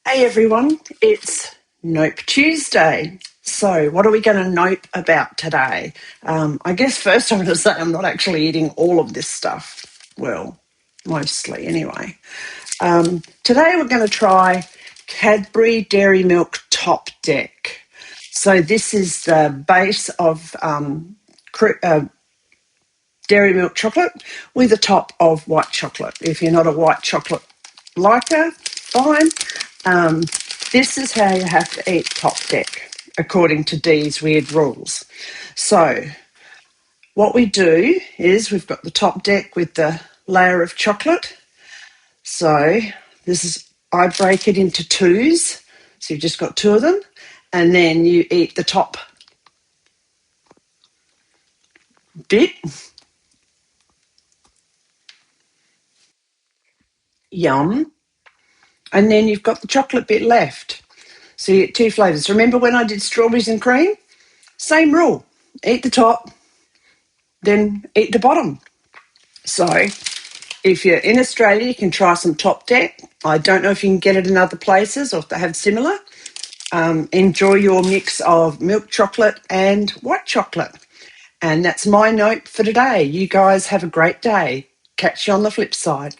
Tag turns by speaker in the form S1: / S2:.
S1: Hey everyone, it's Nope Tuesday. So, what are we going to nope about today? I guess first I'm going to say I'm not actually eating all of this stuff. Well, mostly anyway. Today we're going to try Cadbury Dairy Milk Top Deck. So, this is the base of dairy milk chocolate with a top of white chocolate. If you're not a white chocolate liker, fine. Um, this is how you have to eat Top Deck, according to Dee's weird rules. So, what we do is we've got the Top Deck with the layer of chocolate. So, I break it into twos. So, you've just got two of them. And then you eat the top bit. Yum. And then you've got the chocolate bit left. So you get two flavours. Remember when I did strawberries and cream? Same rule. Eat the top, then eat the bottom. So if you're in Australia, you can try some Top Deck. I don't know if you can get it in other places or if they have similar. Enjoy your mix of milk chocolate and white chocolate. And that's my note for today. You guys have a great day. Catch you on the flip side.